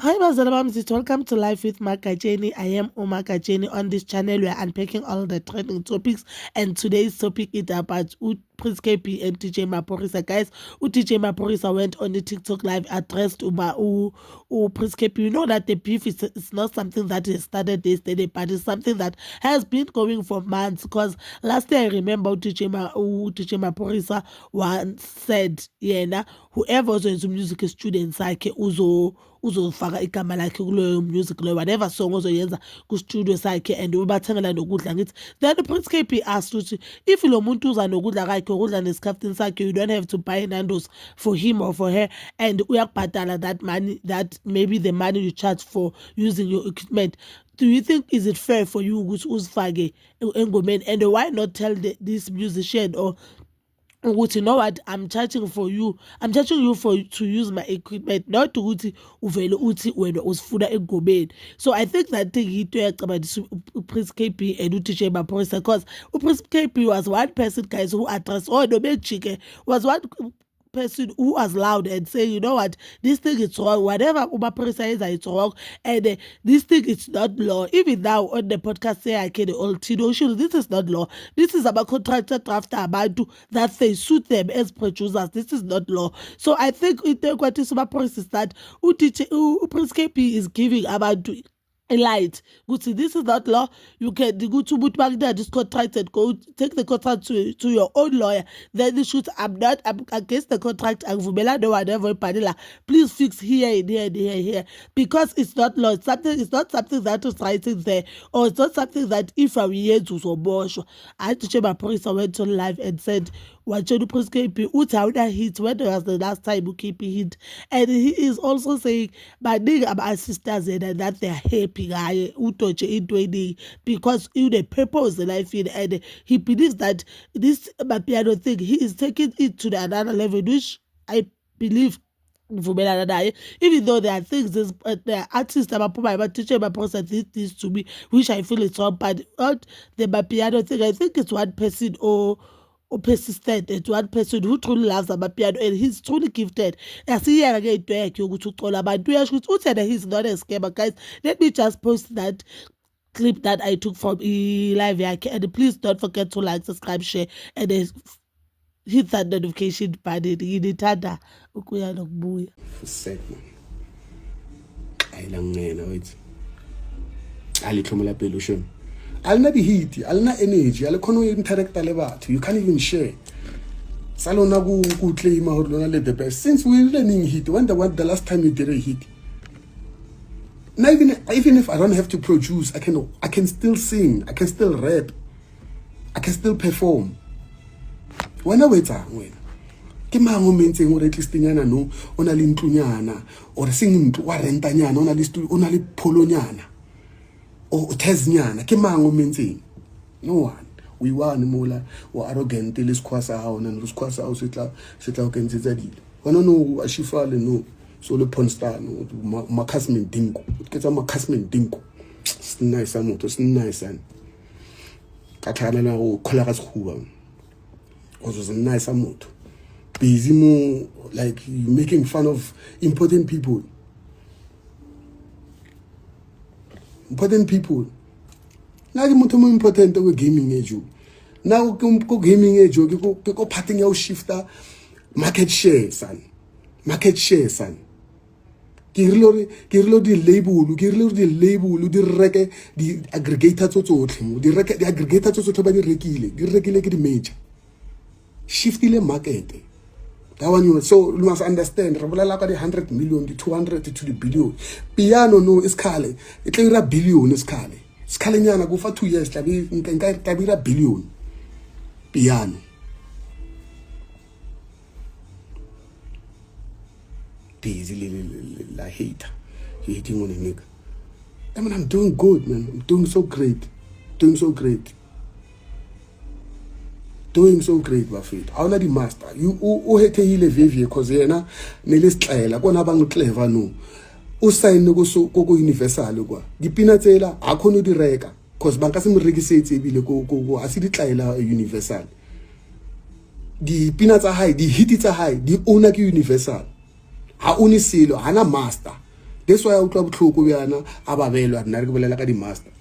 Hi, Mazalabamzit. Welcome to Life with Makajeni. I am Uma Kajeni. On this channel, we are unpacking all the trending topics, and today's topic is about Prince KP and TJ Maporisa. Guys, TJ Maporisa went on the TikTok live, addressed Prince KP. You know that the beef is not something that has started yesterday, but it's something that has been going for months. Because last year, I remember TJ Maporisa once said, yeah, whoever was into music students like uzofaka igama lakhe kuleyo music loyo whatever song ozoyenza ku-studio sakhe and ubathengela nokudla ngithi. Then Prince KP asked ukuthi if lo muntu uza nokudla kakhe ukudla nesikhaftini sakhe, you don't have to buy Nando's for him or for her, and uyakubhadala that money, that maybe the money you charge for using your equipment. Do you think is it fair for you ukuthi uzifake engomeni? And why not tell this musician or you know what, I'm charging you for to use my equipment, not ukuthi uvele uthi wena usifuna engomeni. So I think that thing into yacabangisa uPrince KP and uTJ Maporisa, because uPrince KP was one person, guys, who addressed no Benchike was one person who was loud and saying, you know what, this thing is wrong, whatever Maporisa is, it's wrong, and this thing is not law. Even now on the podcast say I can all Tino, this is not law. This is about contractor drafter about that they suit them as producers. This is not law. So I think what is Maporisa is that Prince KP is giving about a light. Good, see, this is not law. You can go to put back there this contract and go take the contract to your own lawyer. Then you should, I'm against the contract. I'm whatever panela. Please fix here and here and here and here. Because it's not law. It's not something that is writing there. Or it's not something that if I'm here to so much. I had to check my police. I went on live and said, what you Prince KP Uta hit when was the last time KP hit, and he is also saying my nigga my sisters and that they're happy guy utoche into because in the purpose the life in, and he believes that this piano thing he is taking it to the another level, which I believe. Even though there are things, there are artists that are teaching my process this to me, which I feel it's wrong, but not the piano thing. I think it's one person or persistent, and one person who truly loves piano and he's truly gifted. I see here again he's not a scammer, guys. Let me just post that clip that I took from live here, and please don't forget to like, subscribe, share, and then hit that notification button. Ngithanda ukuya nokubuya. Segment ayilangena wethu alihlomela pelution alina hit alina energy alikhona interact le bathu, you can't even share salona ku claim out lona le the best since we're learning hit. When the last time you did a hit? Now even if I don't have to produce, I can still sing, I can still rap, I can still perform. When I wait when ke mango menteng o retlistinyana no ona le ntlunyana or sing mntu wa rentanyana ona le studio ona le polonyana o teznyana ke mango menteng. No one we want mola o arrogant le squasa ha ona le squasa o setla o kentsetsa dile bona no a shifale no so le pornstar no makasmin dingo ke tsa makasmin dingo nice motho nice and ka tlhana go khola ka sekhuba was nice motho busy more like you making fun of important people. Now the motho mo important go gaming age. Now go gaming age go parting your shifter market share son. Ke relo di label di reke di aggregator tsotlhe di reke di aggregator tsotlhe ba di rekile ke di major shiftile market. That one you so you must understand. Rabola ka di 100 million, di 200 to the billion. Piano no iskale. It tla billion iskale. Iskale nyana go for 2 years tla be billion. Piano. Busy la hate. Hating on a nigga. I mean, I'm doing good, man. I'm doing so great. Bafethu awuna di master you uhethehile vivie because yena nelisixela kona bangiclever no usayine ko universal kwa dipina tsela akhona di reka because banka se mrekisetse ebile ko asiditlaela universal dipina tsa high di hit tsa high di owner ke universal ha unisilo hana master That's why I utlwa botlhoko bjana a babelwa nna re ke bolela ka di-master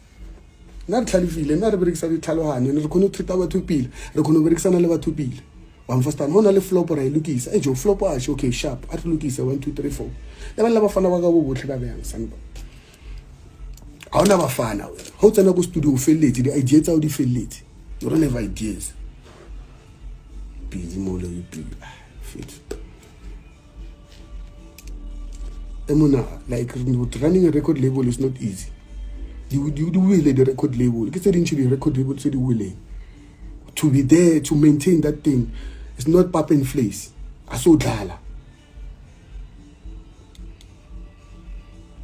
nna re tlhalefile nna re berekisa ditlhalohane re kgone go treata batho pele re kgone go berekisana le batho pele one first time go na le flop ra e lokisa jo flop ashe okay sharp a re lokisa 1 2 3 4 le bana ba fana ba ka bo botlhe ba bjang sanba a ona ba fana wena go tsena go studio o felletse di-idea tsa o di felletse you don't have ideas busy molo you be fit emona like running a record label is not easy you will the record label ke tse dintsi di record label tse di willing to be there to maintain that thing. It's not pap and flace aso dlala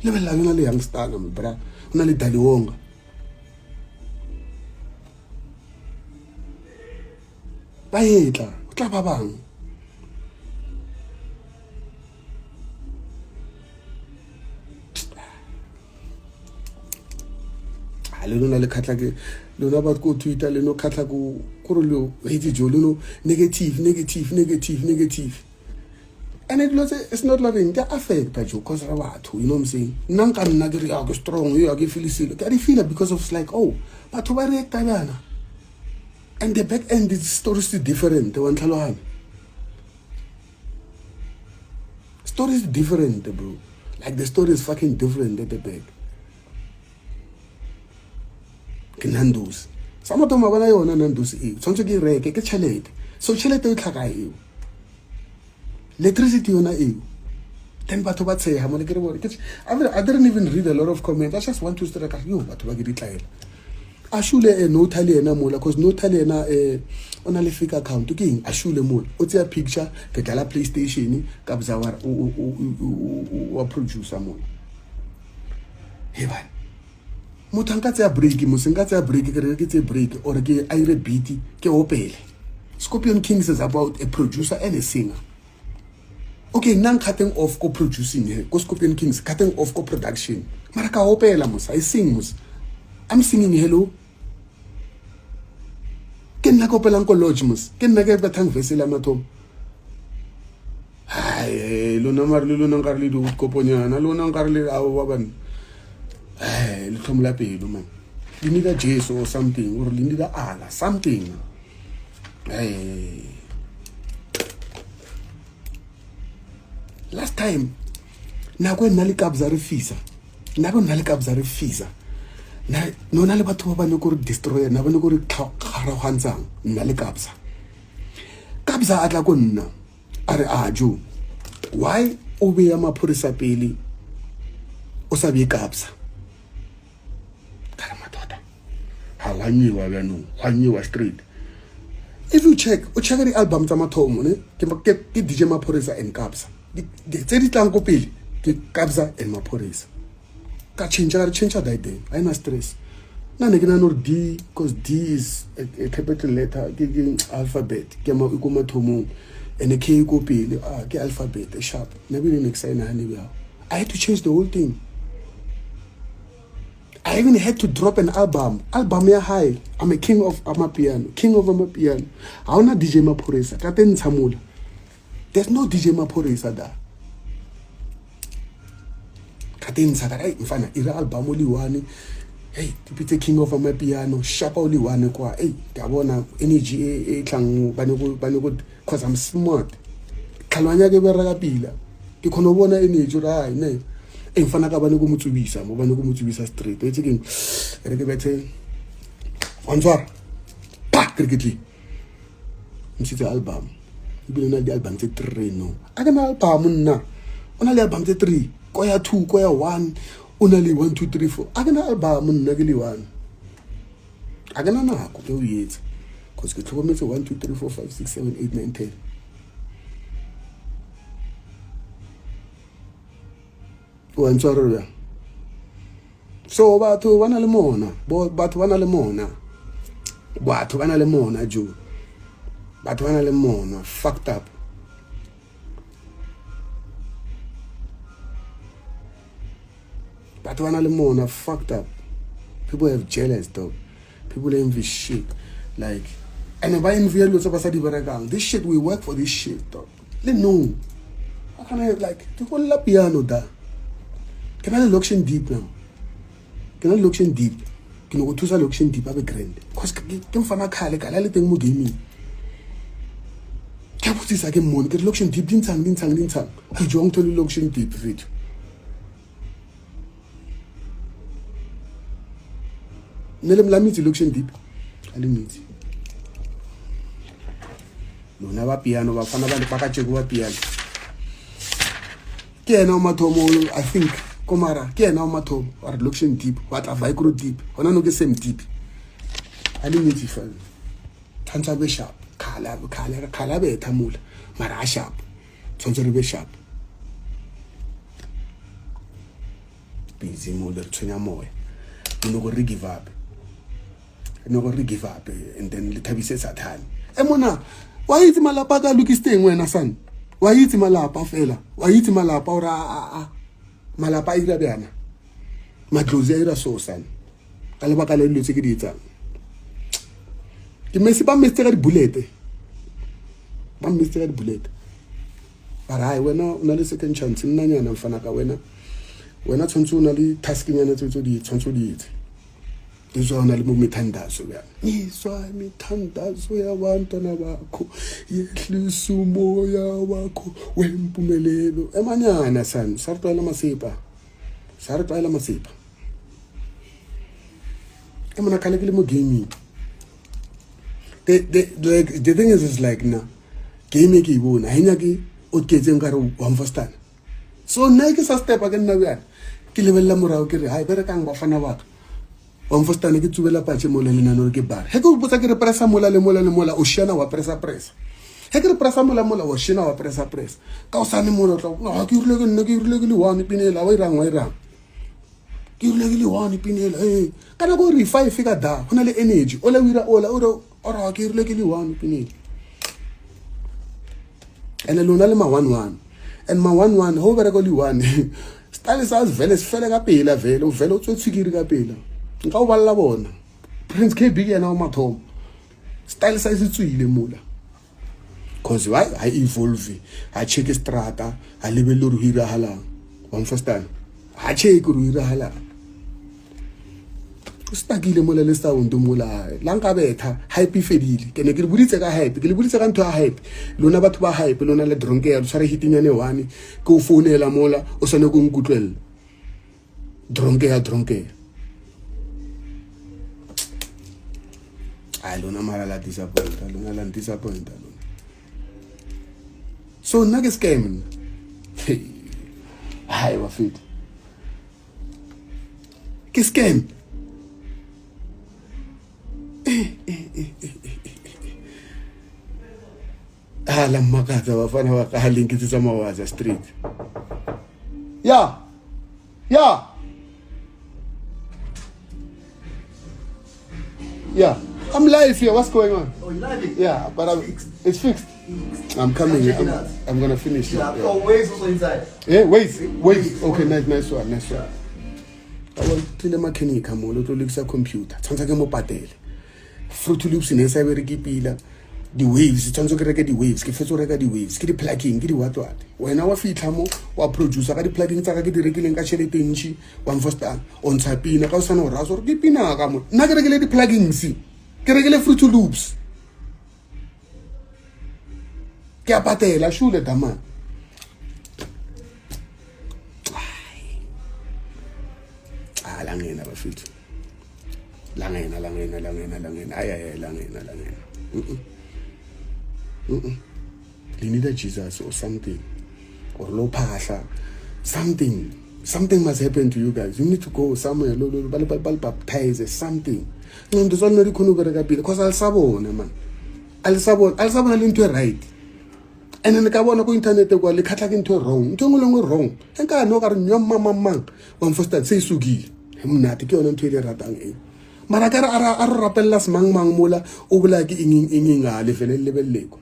lebella yona le youngster na bra una le Daliwonga ba etla o tla ba bang le lona le khatla ke lona ba go Twitter le no khatla go lo hate jo le no negative and it's not loving the affect jo cause ra batho you know what I'm saying nna nka nna ke re ya go strong you ke feel silo ke feel because of like oh batho ba react bana and the back end is stories different one tlhalohana stories different bro like the story is fucking different at the back Nando's. Some of them are going Nando's. Something get rake, get chelete. So chelete you tlhaga eo. Electricity on eo. Then batho ba tsheha mo le ke re bone. I didn't even read a lot of comments. I just want to strike yo batho ba ke di tlaela. Ashule no tali ena mola cause no tali ena ona le fake account ke eng ashule mola. O tseya picture ke dlala PlayStation ka bzawara o producer mola. Hey man. Motho nka tseya break mosenka tseya break ke re ke tse break or ke a ire beat ke opele Scorpion Kings is about a producer and a singer okay nang cutting off ko producing here ko Scorpion Kings cutting off ko production mara ka opela mos I sing mos I'm singing hello ke nna ko opela ko lodge mos ke nna ke bathang verse la mathomo ai lona mara le lona ngare le di koponyana lona ngare le a ba bana le thomla pelo man you need a jesu or something or you need a ala something last time na go nna le kabza re fisa na go nna le kabza re fisa na nona le batho ba bane go re destroyer na bane go re kgaragantsang nna le kabza atla go nna are ajo why o be ya maphorisa pele o sa be kabza Hanyiwa straight. If you check the album tsa mathomo ne ke DJ Maphorisa and Kabza. Tse di tlang go pele ke Kabza and Maphorisa. Ka change that day. I na stress. Na ne ke na no D because D is a capital letter ke alphabet. Ke ma go mathomo and K go pele ke alphabet sharp. Maybe the next sign I had to change the whole thing. I even had to drop an album ya high. I'm a king of Amapiano. I wanna DJ Maphorisa. Katen Samula. There's no DJ Maphorisa there. Katen Sakarai, mfana, ira album only one. Hey, tipite king of Amapiano, sharp only one kwa. Hey, kabona energy klang banogo cause I'm smart. Kalwanya ke beraka pila. Ke khono bona energy ra ne. Mfana ka bane go motsubisa straight e tsekeng re ke betse ontswara pa cricketly msitse album ibile na di album tse 3 no a kana album nna ona le album tse 3 ko ya 2 ko ya 1 ona le 1 2 3 4 a kana album nna ke le 1 a kana na go ke o yetse cause ke tlhokometse 1 2 3 4 5 6 7 8 9 10 Wantswarela so batho bana le mona batho bana le mona jo batho bana le mona fucked up batho bana le mona fucked up people have jealous dog people envy shit like and if I envy lots of us this shit we work for this shit dog let no I can have like the whole piano da ke na le location deep now, ke na le location deep, ke no go thusa location deep a be grand cause ke mfana khale ka la le teng mo gaming ke botsisa ke mmone ke location deep dintshang ha jong to location deep fit nele mlamitsi location deep ali mitsi lona ba piano ba fana ba le pakatsheko ba piano ke ena o mathomo I think komara ke ena o mathomo wa location deep wa tla micro deep hona no ke same deep ali mitsi fa tantsa be sharp khala be thamula mara a sharp tshwantse re be sharp busy mo le tsenya moya no go re give up and then le thabise sathane mona wa itse malapa ka lokisteng wena san wa itse malapa fela wa itse malapa ora malapa ira bana matlozi ira so san ka le baka le letse ke di etsang ke mesi ba mestera di bullet bara wena una le second chance nna nyana mfana ka wena tshwantse una le tasking yana tso di tshwantse di itse izona le mithandazo ya izwa mithandazo yabantwana bakho yehlisa umoya wakho wempumelelo emanyana san sarixwayela masipa emona khale ke le mo gaming the thing is like na game ke ibona hanya ke o ketseng ka re wa mfastana so nna ke sa step again na bjana ke lebella morao ke re hai bere kang ba fana ba wa mfastana ke tsubela patše mola le nano ke bar he ke o botsa ke re pressa mola o shena wa pressa he ke re pressa mola o shena wa pressa ka o sane mola tla no ke irile ke le one pinela wa irang ke irile ke le one pinela kana go re 5 fika da hona le energy ola wira ora ke irile ke le one pinela ene lona le ma 1-1 and ma 1-1 ho bere go le one style sa vele sifele ka pela vele o vele o tswetsikiri ka pela nka o balla bona Prince KB yena o mathomo style sa isitswile mola cause why I evolve I check strata a lebelo ro hira hala wa mfastana a check ro hira hala stakile mola le sound mola la nka betha hype fedile ke ne ke buditse ka hype ke le buditse ka ntho ya hype lona batho ba hype lona le dronke ya tshware hitting yane one ke o founela mola o sone go nkutlwela dronke ai lona mara la disappoint so nna ke scam ai wa fit ke scam la makatsa bafana ba ka linkitse tsa mawaza street yeah I'm live here. What's going on? Oh, you live? Yeah, but it's fixed. I'm coming. I'm gonna finish it. Yeah. Oh, Waze also inside. Yeah, Waze. Okay, nice one. I want to the mechanic come on to look at computer. Tsanza ke mo patele. Fruit Loops ne sa be re ke pila. The waves, tsanzo ke reka di waves, ke fetso reka di waves, ke di plugin, ke di what. Wena wa fitla mo wa producer ka di plugin tsa ka ke di rekileng ka tšhelete ntši wa mfosta on tsapina ka o sana o raso re di pina ka mo. Nna ke rekile di plugins. Ke rekile Fruit Loops. Ke a patela shule dama. Langena bafethu. Langena. Ay langena. You need a Jesus or something. Or low pasha. Something must happen to you guys. You need to go somewhere. Baptize something. No, there's already because I'll sabona, man. I'll sabona into right. And then the carbon go internet go le khatla ke into wrong. Into ngolong wrong. Enka no ka re nyom mama one first that say sugi. Mnati ke ona ntwe le ratang e. Mara ka ra rapella smang mola o bola ke inga le fele lebelleko.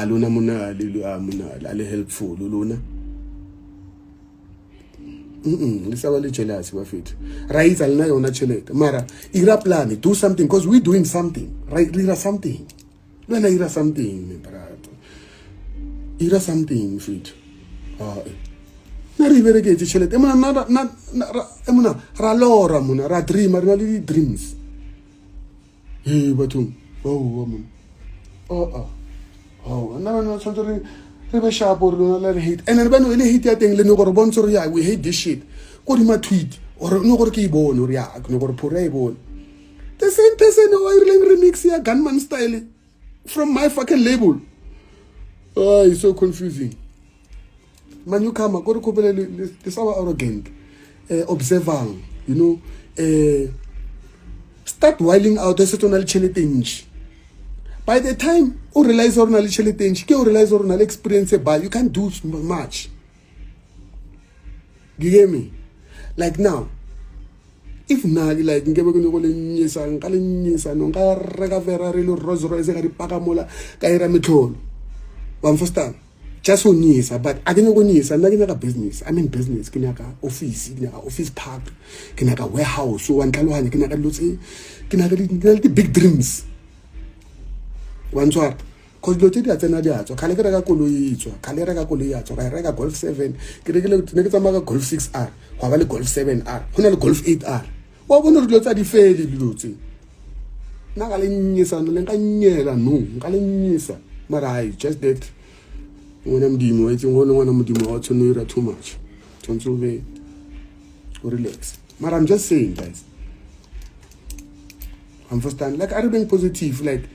Luna mona le helpful luna. Le sa le jealous ba fit. Right alna yona chelete. Mara ira plan, do something because we doing something. Right, ira something. When ira something, me barato. Ira something fit. na re bereketse tšhelete mona ra lora mona ra dreama re na le di-dreams bathong mona nna bana tshwanetse re be sharp gore lona le re hate and re bane le hate ya teng le ne gore bontshe gore ya we hate this shit ko di ma-tweet or ne gore ke e bone gore ya ne gore phore ya e bone the same person o a irileng remix ya Gunman Style from my fucking label. It's so confusing. Man, you come, go to Kopele, this our arrogant, observant, you know, start whiling out a certain challenge. By the time you realize or not challenge, you realize or not experience but you can't do much. You hear me? Like now, if now like ngebe go go le nyesa nka le nyesa no nka reka Ferrari le Rolls Royce ga di paka mola ka ira metlholo. Wa understand? Just on nyesa, but I didn't go nyesa, nna ke nyaka business. I'm in business, ke nyaka office, ke nyaka office park, ke nyaka warehouse, so wan tlalohanya ke nyaka lotse, ke nyaka di big dreams. Wa ntshwara? Cause lo tse di a tsena di a tswa, khale ke reka koloi itswa, khale reka koloi ya tswa, ka reka Golf 7, ke rekile ne ke tsamaya Golf 6R, go ba le Golf 7R, go na le Golf 8R. Wa bona re dilo tsa di fele dilo tse. Na ka le nyesa no le nka nyela no, nka le nyesa. Mara I just that when I'm dimo, it's ngone ngwana modimo wa tshone ira too much. Don't be relax. Mara I'm just saying guys. Understand? Like I'm being positive, like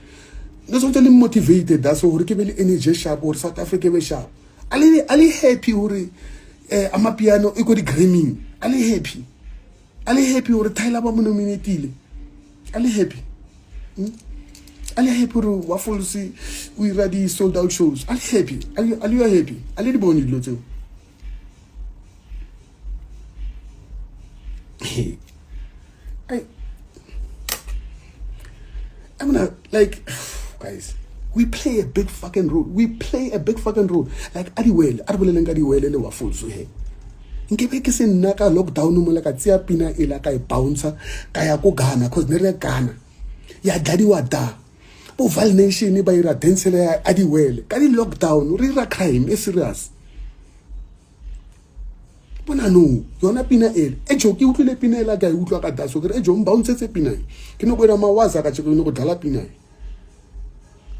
no totally motivated. That's why we keep energy sharp or South Africa be sharp. Ali happy uri amapiano iko di Grammy. Ali happy. Ali happy uri Tyler ba mo nominatile. Ali happy. Ali happy uri waffle si we ready sold out shows. Ali happy. Ali you happy. Ali di boni dilo tse. I'm not like guys, we play a big fucking role. We play a big fucking role. Like adiwele le waffle so he. Nkebe ke se nna ka lockdown mo la ka tsia pina e la ka e bouncer ka ya ko Ghana cause ne re Ghana. Ya daddy wa da. Bo Val Nation ba ira dance le adiwele. Ka di lockdown re ra crime e serious. Bona no, yona pina ele. Ejo ke utlwile pina ela ka e utlwa ka daso ke ejo mbouncetse pina. Ke no go ira mawaza ka tsheko no go dala pina.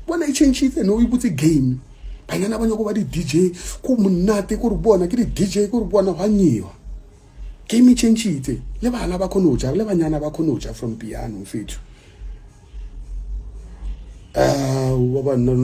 Bona I change it no e butse game. Banyana ba nyoko ba di DJ ko monate ko re bona ke di DJ ko re bona ba nyiwa. Game change it. Le bana ba khonoja, le banyana ba khonoja from piano fethu. Wa ba nna